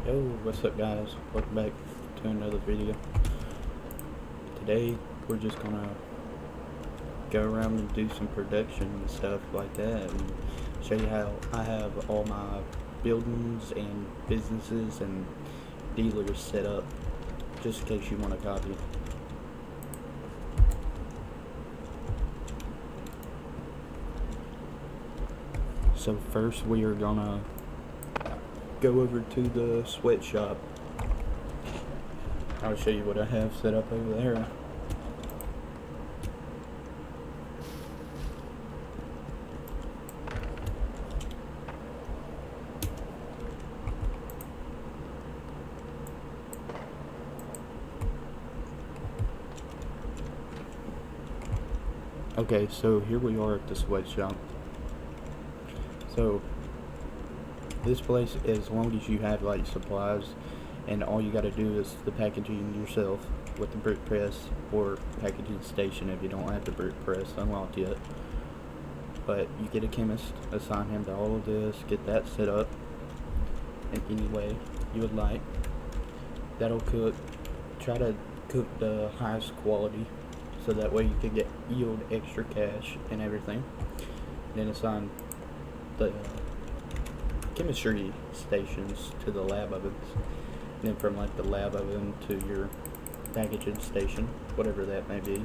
Yo, what's up guys? Welcome back to another video. Today we're just gonna go around and do some production and stuff like that and show you how I have all my buildings and businesses and dealers set up, just in case you want a copy. So first we are gonna go over to the sweatshop. I'll show you what I have set up over there. Okay, so here we are at the sweatshop. So this place, as long as you have like supplies and all you got to do is the packaging yourself with the brick press or packaging station if you don't have the brick press unlocked yet. But you get a chemist, assign him to all of this, get that set up in any way you would like. That'll cook. Try to cook the highest quality so that way you can get yield extra cash and everything. Then assign the chemistry stations to the lab ovens, and then from like the lab oven to your packaging station, whatever that may be.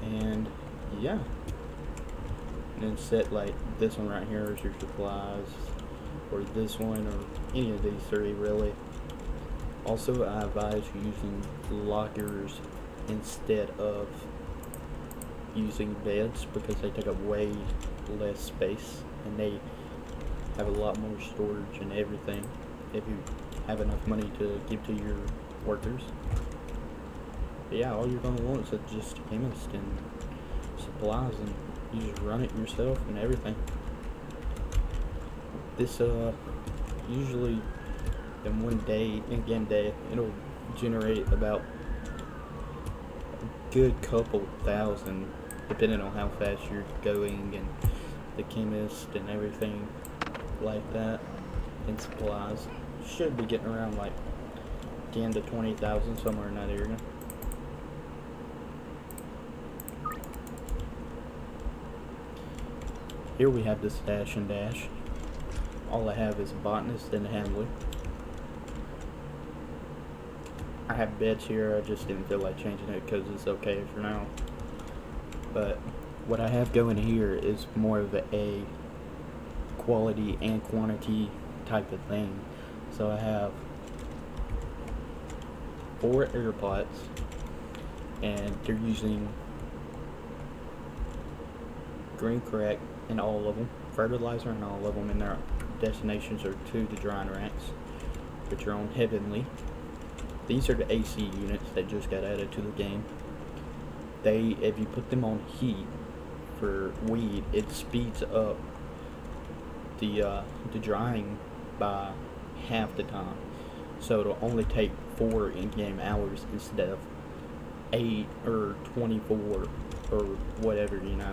And yeah, and then set like this one right here is your supplies, or this one, or any of these three really. Also, I advise using lockers instead of using beds because they take up way less space and they have a lot more storage and everything if you have enough money to give to your workers. But yeah, all you're going to want is just a chemist and supplies, and you just run it yourself and everything. This usually in one day, in game day, it'll generate about a good couple thousand, depending on how fast you're going and the chemist and everything like that, and supplies. Should be getting around like 10 to 20,000, somewhere in that area. Here we have the stash and dash. All I have is a botanist and a handler. I have beds here, I just didn't feel like changing it because it's okay for now. But what I have going here is more of a quality and quantity type of thing. So I have 4 air pots, and they're using green crack in all of them, fertilizer in all of them, and their destinations are to the drying racks, which are on Heavenly. These are the AC units that just got added to the game. If you put them on heat for weed, it speeds up the drying by half the time. So it'll only take 4 in-game hours instead of 8 or 24 or whatever, you know.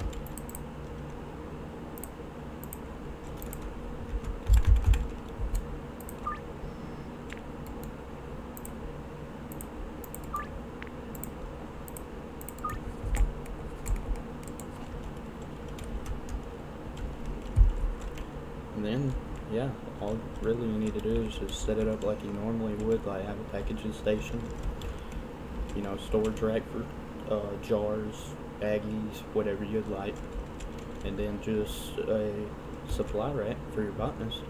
And then, yeah, all really you need to do is just set it up like you normally would, like have a packaging station, you know, storage rack for jars, baggies, whatever you'd like, and then just a supply rack for your botanist.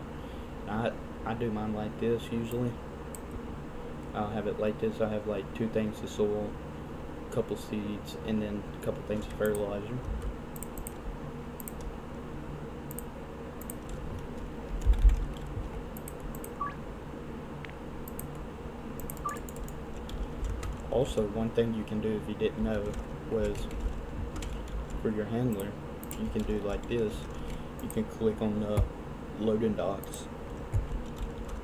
I do mine like this usually. I'll have it like this. I have like 2 things of soil, a couple seeds, and then a couple things of fertilizer. Also, one thing you can do if you didn't know was for your handler, you can do like this. You can click on the loading docks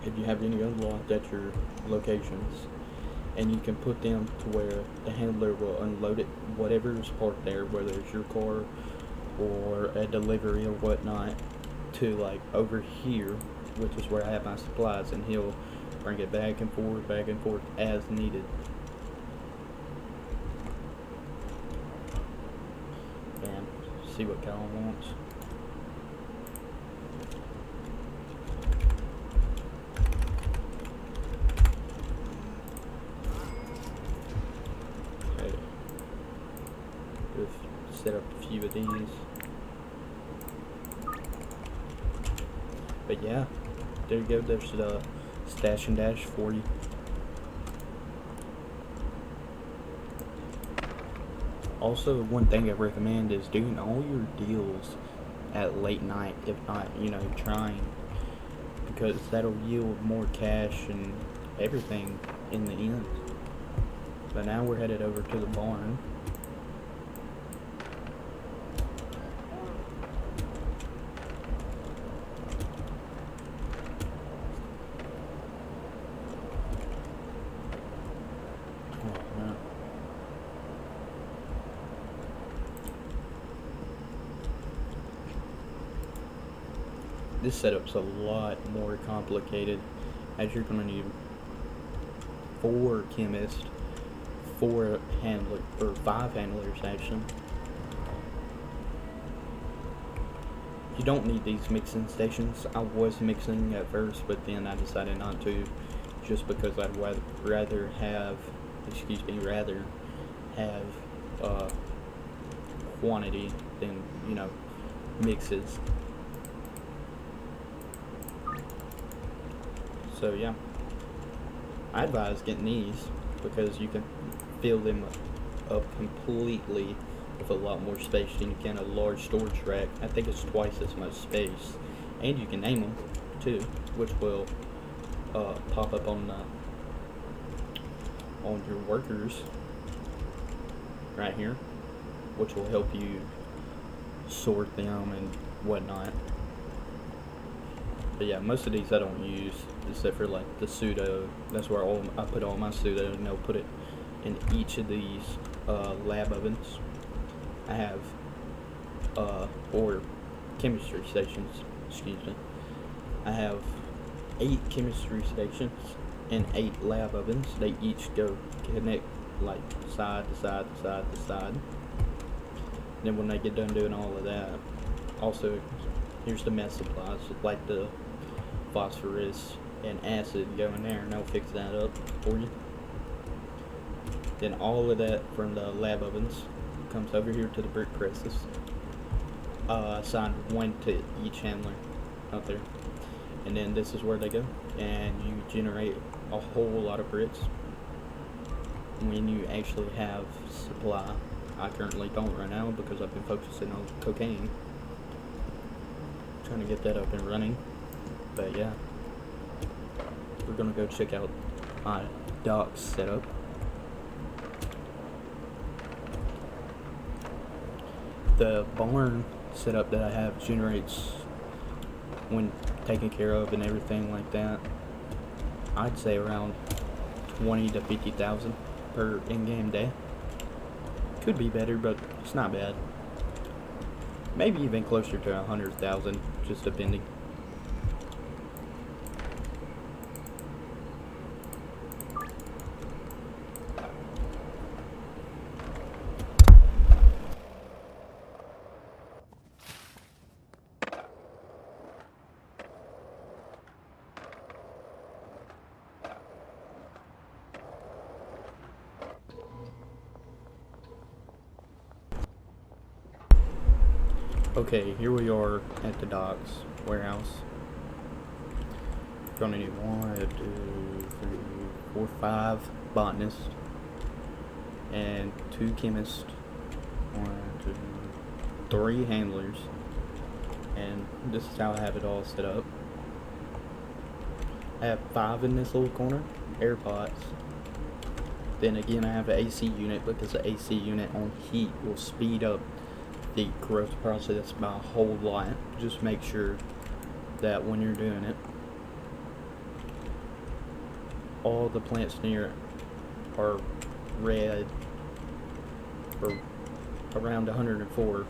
if you have any unlocked at your locations, and you can put them to where the handler will unload it, whatever is parked there, whether it's your car or a delivery or whatnot, to like over here, which is where I have my supplies, and he'll bring it back and forth as needed. And see what Kyle wants. Okay. We've set up a few of these. But yeah, there you go. There's the stash and dash for you. Also, one thing I recommend is doing all your deals at late night, if not, trying, because that'll yield more cash and everything in the end. But now we're headed over to the barn. This setup's a lot more complicated, as you're going to need 4 chemists, 4 handlers, or 5 handlers actually. You don't need these mixing stations. I was mixing at first, but then I decided not to, just because I'd rather have quantity than, mixes. So yeah, I advise getting these because you can fill them up completely with a lot more space than you can a large storage rack. I think it's twice as much space, and you can name them too, which will pop up on your workers right here, which will help you sort them and whatnot. But yeah, most of these I don't use, except for like the pseudo. That's where I put all my pseudo, and they'll put it in each of these lab ovens. I have or chemistry stations, excuse me. I have 8 chemistry stations and 8 lab ovens. They each go connect like side to side to side to side. Then when they get done doing all of that, also here's the mess supplies, like the phosphorus and acid go in there, and they'll fix that up for you. Then all of that from the lab ovens comes over here to the brick presses. Assigned 1 to each handler out there. And then this is where they go, and you generate a whole lot of bricks when you actually have supply. I currently don't right now because I've been focusing on cocaine, trying to get that up and running. But yeah, we're gonna go check out my dock setup. The barn setup that I have generates, when taken care of and everything like that, I'd say around 20 to 50,000 per in-game day. Could be better, but it's not bad. Maybe even closer to 100,000, just depending. Okay, here we are at the docks warehouse. Gonna need 1, 2, 3, 4, 5 botanists and 2 chemists, 1, 2, 3 handlers, and this is how I have it all set up. I have 5 in this little corner, air pots. Then again, I have an AC unit because the AC unit on heat will speed up the growth process by a whole lot. Just make sure that when you're doing it, all the plants near are red or around 104.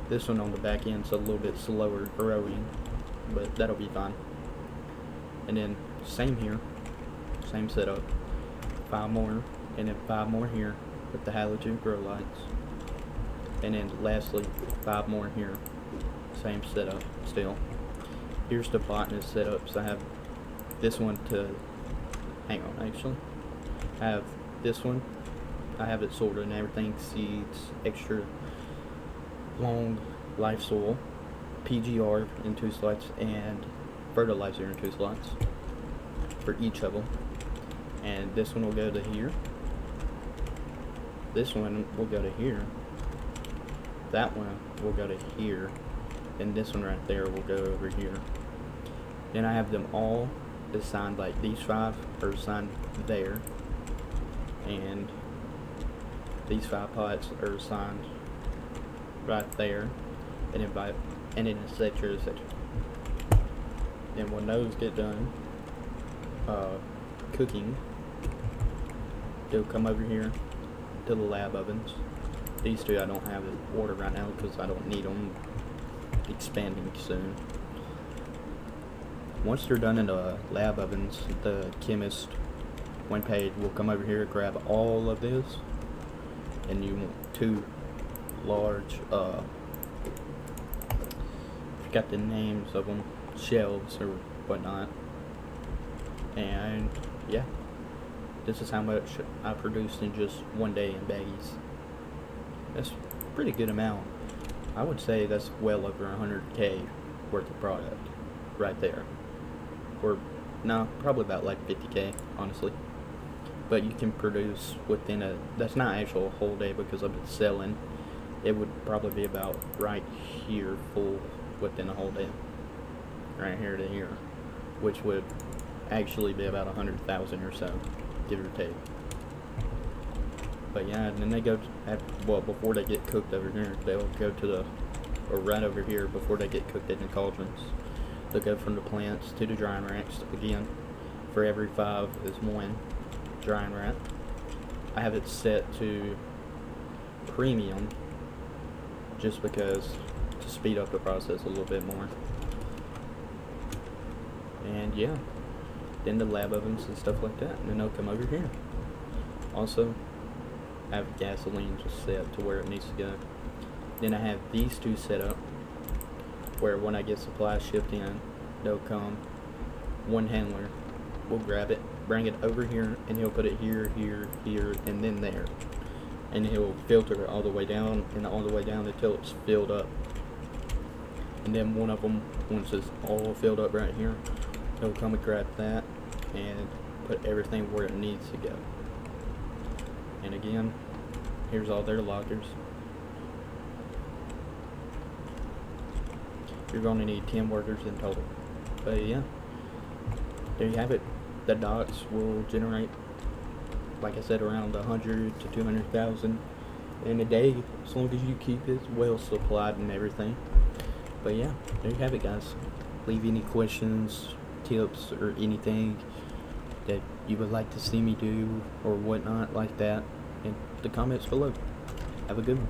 This one on the back end's a little bit slower growing, but that'll be fine. And then same here, same setup, 5 more, and then 5 more here with the halogen grow lights, and then lastly 5 more here, same setup still. Here's the botanist setups. I have this one to, hang on, actually, I have this one, I have it sorted and everything, seeds, extra long life soil, PGR in 2 slots, and fertilizer in 2 slots for each of them. And this one will go to here, this one will go to here, that one will go to here, and this one right there will go over here. Then I have them all assigned, like these 5 are assigned there, and these 5 pots are assigned right there, and then etc. And when those get done cooking, they'll come over here to the lab ovens. These 2 I don't have it ordered right now because I don't need them expanding soon. Once they're done in the lab ovens, the chemist, when paid, will come over here, grab all of this, and you want 2 large, forgot the names of them, shelves or whatnot. And yeah, this is how much I produced in just one day in baggies. That's a pretty good amount. I would say that's well over 100K worth of product right there. Or no, probably about like 50K, honestly. But you can produce within that's not actual whole day because I've been selling. It would probably be about right here full within a whole day. Right here to here. Which would actually be about 100,000 or so, give or take. But yeah, and then they go before they get cooked over here, they'll go to or right over here before they get cooked in the cauldrons. They'll go from the plants to the drying racks. Again, for every 5 is 1 drying rack. I have it set to premium just because to speed up the process a little bit more. And yeah, then the lab ovens and stuff like that, and then they'll come over here. Also, I have gasoline just set to where it needs to go. Then I have these 2 set up where when I get supplies shipped in, they'll come, 1 handler will grab it, bring it over here, and he'll put it here, here, here, and then there. And he'll filter it all the way down and all the way down until it's filled up. And then one of them, once it's all filled up right here, he'll come and grab that and put everything where it needs to go. And again, here's all their lockers. You're going to need 10 workers in total. But yeah, there you have it. The dots will generate, like I said, around 100 to 200,000 in a day, as long as you keep it well supplied and everything. But yeah, there you have it, guys. Leave any questions, tips, or anything that you would like to see me do or whatnot like that in the comments below. Have a good one.